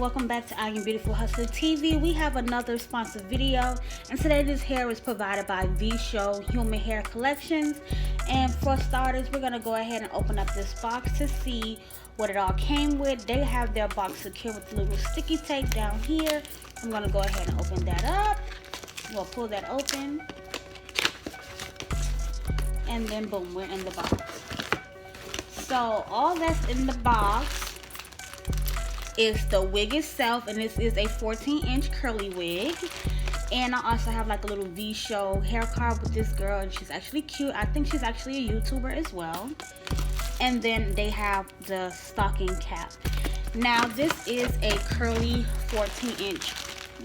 welcome back to I Am Beautiful Hustler TV. We have another sponsored video, and today this hair is provided by VSHOW Human Hair Collections. And for starters, we're gonna go ahead and open up this box to see what it all came with. They have their box secured with a little sticky tape down here. I'm gonna go ahead and open that up. We'll pull that open, and then boom, we're in the box. So all that's in the box is the wig itself, and this is a 14-inch curly wig. And I also have like a little VSHOW hair card with this girl, and she's actually cute. I think she's actually a YouTuber as well. And then they have the stocking cap. Now this is a curly 14-inch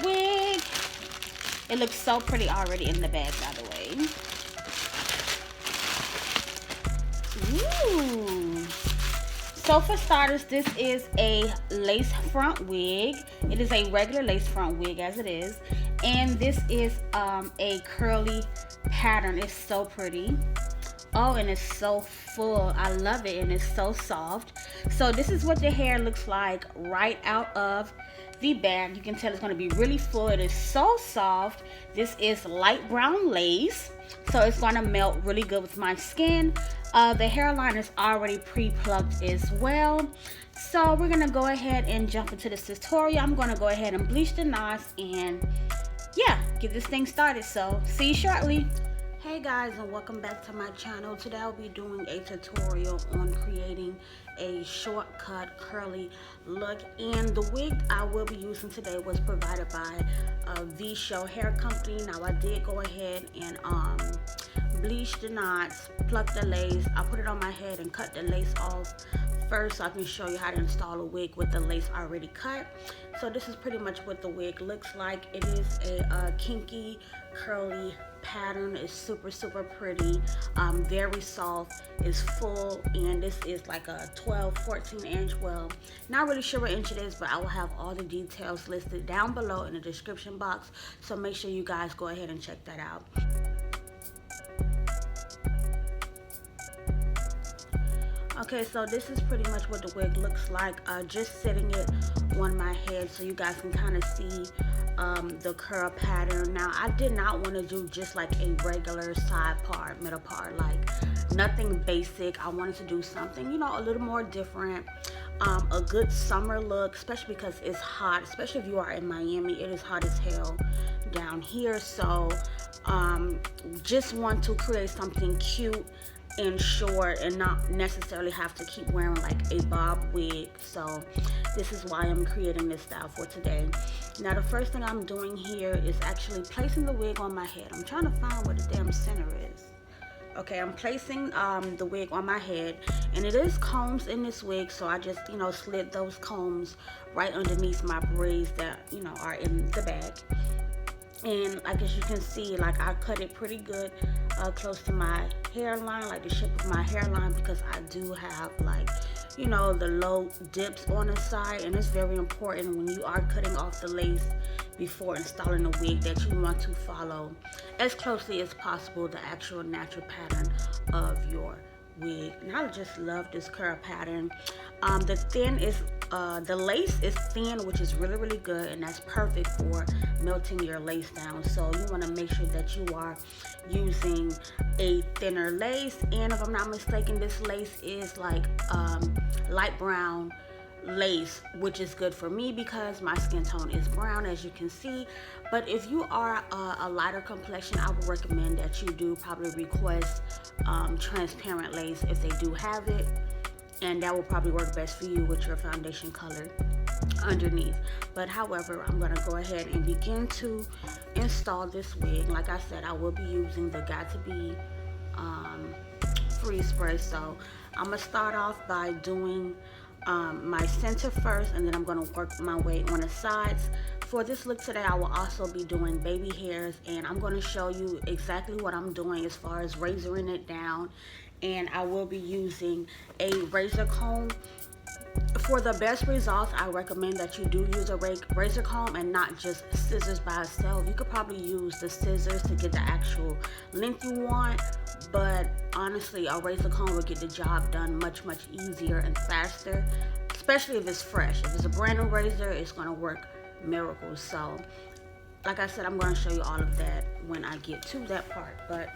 wig. It looks so pretty already in the bag, by the way. Ooh. So for starters, this is a lace front wig. It is a regular lace front wig as it is. And this is a curly pattern. It's so pretty. Oh, and it's so full. I love it, and it's so soft. So this is what the hair looks like right out of the bag. You can tell it's going to be really full. It is so soft. This is light brown lace, so it's going to melt really good with my skin. The hairline is already pre-plucked as well. So we're going to go ahead and jump into this tutorial. I'm going to go ahead and bleach the knots and yeah, get this thing started. So see you shortly. Hey guys, and welcome back to my channel. Today I'll be doing a tutorial on creating a shortcut curly look, and the wig I will be using today was provided by VSHOW Hair Company. Now I did go ahead and bleach the knots, pluck the lace. I put it on my head and cut the lace off first so I can show you how to install a wig with the lace already cut. So this is pretty much what the wig looks like. It is a kinky curly pattern. It's super pretty, very soft, it's full, and this is like a 14 inch. Well, not really sure what inch it is, but I will have all the details listed down below in the description box, so make sure you guys go ahead and check that out. Okay, so this is pretty much what the wig looks like, just sitting it on my head so you guys can kind of see the curl pattern. Now I did not want to do just like a regular side part, middle part, like nothing basic. I wanted to do something, you know, a little more different, a good summer look, especially because it's hot, especially if you are in Miami. It is hot as hell down here, so just want to create something cute and short and not necessarily have to keep wearing like a bob wig. So this is why I'm creating this style for today. Now the first thing I'm doing here is actually placing the wig on my head. I'm trying to find where the damn center is. Okay, I'm placing the wig on my head, and it is combs in this wig, so I just, you know, slid those combs right underneath my braids that, you know, are in the bag. And like as you can see, like I cut it pretty good close to my hairline, like the shape of my hairline, because I do have, like, you know, the low dips on the side, and it's very important when you are cutting off the lace before installing a wig that you want to follow as closely as possible the actual natural pattern of your wig. And I just love this curl pattern. The lace is thin, which is really good, and that's perfect for melting your lace down. So you want to make sure that you are using a thinner lace, and if I'm not mistaken, this lace is like light brown lace, which is good for me because my skin tone is brown, as you can see. But if you are a lighter complexion, I would recommend that you do probably request transparent lace if they do have it, and that will probably work best for you with your foundation color underneath. But however, I'm going to go ahead and begin to install this wig. Like I said, I will be using the Got To Be free spray. So I'm going to start off by doing my center first, and then I'm going to work my way on the sides. For this look today, I will also be doing baby hairs, and I'm going to show you exactly what I'm doing as far as razoring it down. And I will be using a razor comb. For the best results, I recommend that you do use a razor comb and not just scissors by itself. You could probably use the scissors to get the actual length you want, but honestly, a razor comb will get the job done much easier and faster, especially if it's fresh. If it's a brand new razor, it's gonna work miracles. So like I said, I'm going to show you all of that when I get to that part, but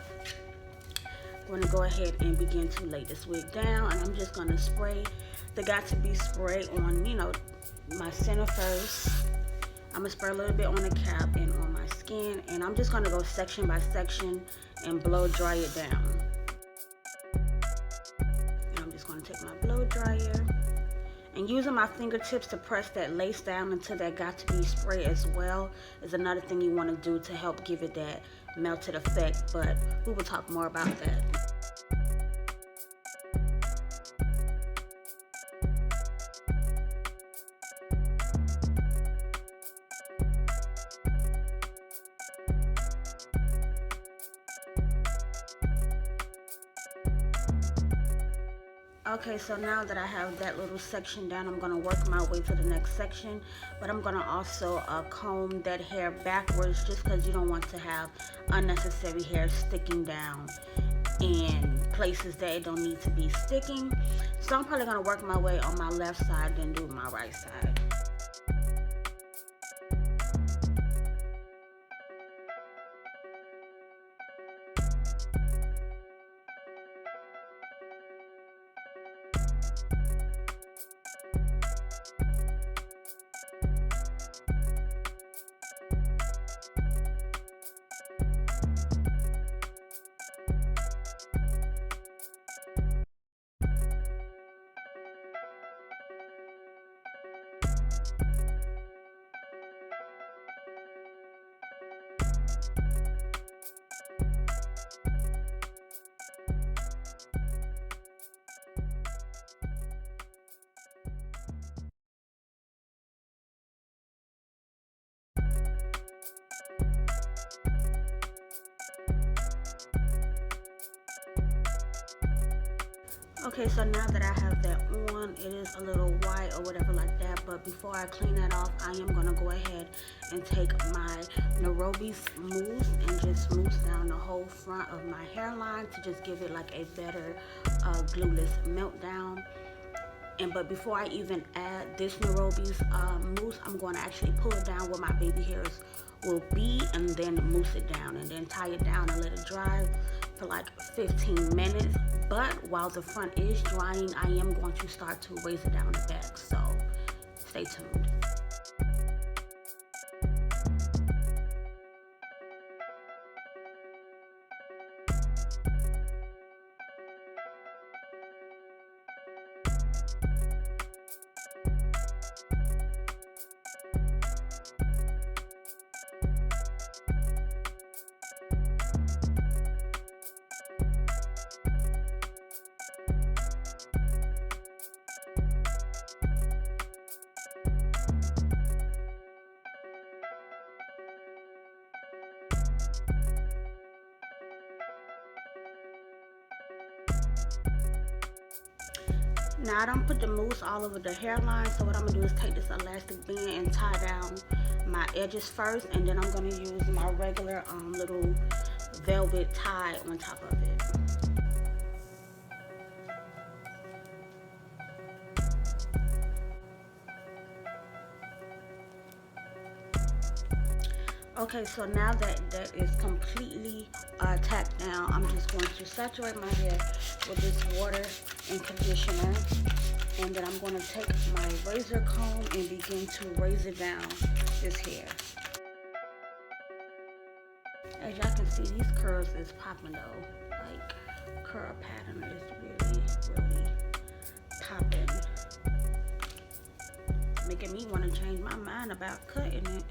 I'm going to go ahead and begin to lay this wig down, and I'm just going to spray the Got To Be spray on, you know, my center first. I'm going to spray a little bit on the cap and on my skin, and I'm just going to go section by section and blow dry it down. And I'm just going to take my blow dryer and using my fingertips to press that lace down into that Got To Be spray as well is another thing you want to do to help give it that melted effect, but we will talk more about that. Okay, so now that I have that little section down, I'm going to work my way to the next section, but I'm going to also comb that hair backwards just because you don't want to have unnecessary hair sticking down in places that it don't need to be sticking. So I'm probably going to work my way on my left side, then do my right side. Okay, so now that I have that on, it is a little white or whatever like that, but before I clean that off, I am going to go ahead and take my Nairobi mousse and just mousse down the whole front of my hairline to just give it like a better glueless meltdown. But before I even add this Nairobi's mousse, I'm going to actually pull it down where my baby hairs will be and then mousse it down and then tie it down and let it dry for like 15 minutes. But while the front is drying, I am going to start to raise it down the back, so stay tuned. Now I don't put the mousse all over the hairline, so what I'm going to do is take this elastic band and tie down my edges first, and then I'm going to use my regular little velvet tie on top of it. Okay, so now that that is completely tacked down, I'm just going to saturate my hair with this water and conditioner, and then I'm going to take my razor comb and begin to razor down this hair. As y'all can see, these curls is popping though. Like, curl pattern is really popping, making me want to change my mind about cutting it.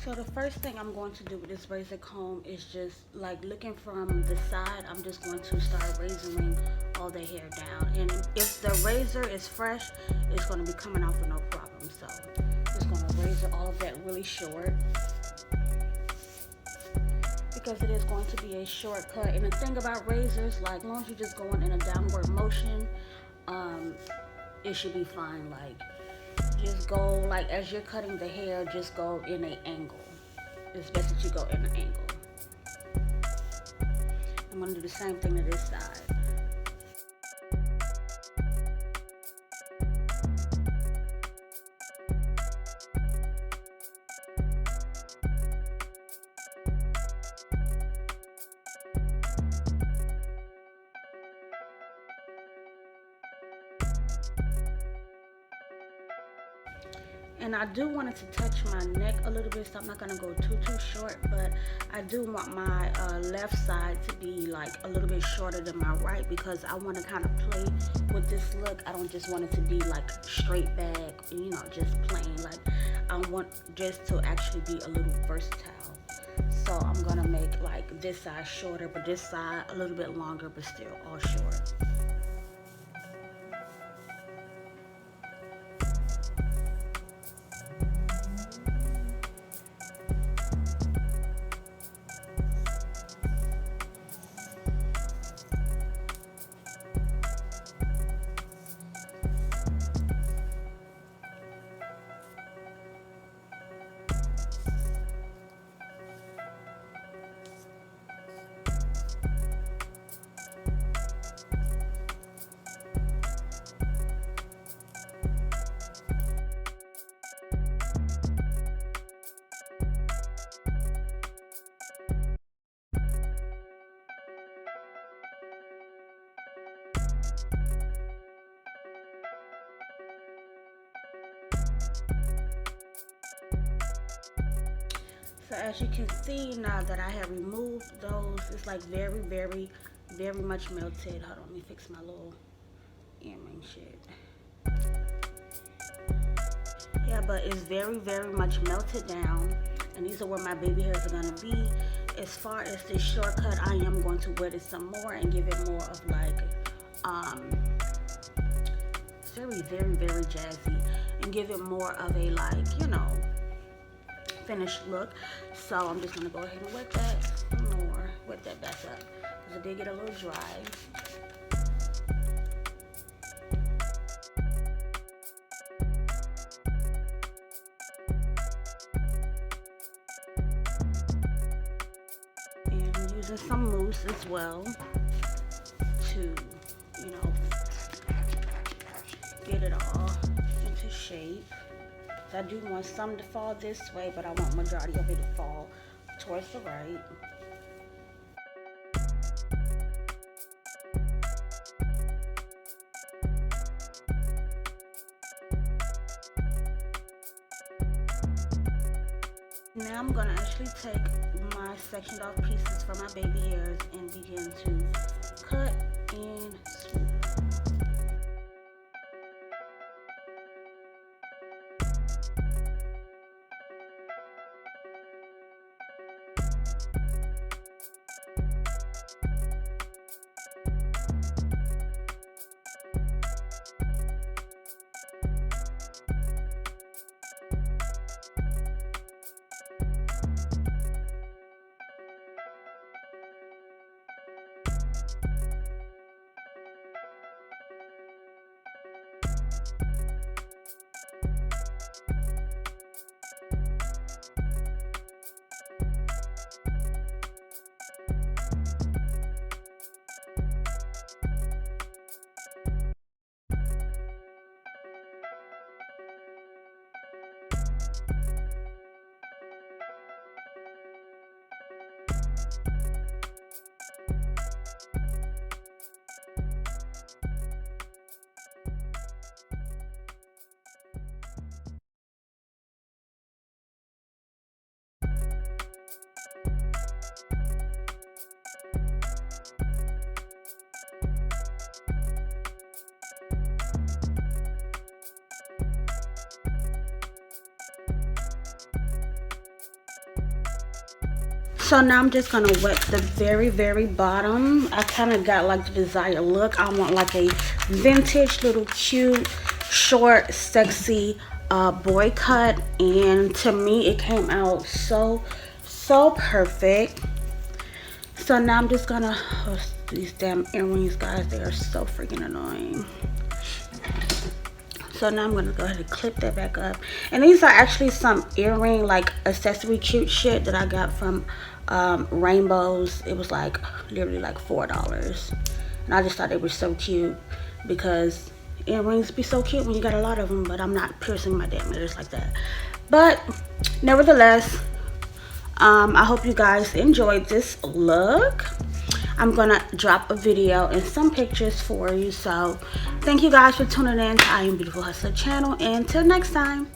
So the first thing I'm going to do with this razor comb is just like looking from the side, I'm just going to start razoring all the hair down. And if the razor is fresh, it's going to be coming off with no problem. So just going to razor all of that really short, because it is going to be a shortcut. And the thing about razors, like as long as you're just going in a downward motion, it should be fine. Like, just go, like as you're cutting the hair, just go in an angle. It's best that you go in an angle. I'm going to do the same thing to this side. And I do want it to touch my neck a little bit, so I'm not gonna go too short, but I do want my left side to be like a little bit shorter than my right, because I want to kind of play with this look. I don't just want it to be like straight back, you know, just plain. Like, I want just to actually be a little versatile. So I'm gonna make like this side shorter, but this side a little bit longer, but still all short. So as you can see, now that I have removed those, it's like very much melted. Hold on, let me fix my little earring shit. Yeah, but it's very much melted down, and these are where my baby hairs are gonna be. As far as this shortcut, I am going to wet it some more and give it more of like very jazzy, and give it more of a, like, you know, finished look. So I'm just gonna go ahead and wet that more, wet that back up, because it did get a little dry. And I'm using some mousse as well to, you know, get it all into shape. I do want some to fall this way, but I want majority of it to fall towards the right. Now I'm gonna actually take my sectioned off pieces from my baby hairs and begin to cut and smooth. So now I'm just gonna wet the very bottom. I kind of got like the desired look. I want like a vintage little cute short sexy boy cut, and to me it came out so perfect. So now I'm just gonna, oh, these damn earrings, guys, they are so freaking annoying. So now I'm gonna go ahead and clip that back up. And these are actually some earring, like accessory cute shit that I got from Rainbows. It was like literally like $4, and I just thought they were so cute, because earrings be so cute when you got a lot of them. But I'm not piercing my damn ears like that. But nevertheless, I hope you guys enjoyed this look. I'm gonna drop a video and some pictures for you. So thank you guys for tuning in to I Am Beautiful Hustler channel, and until next time.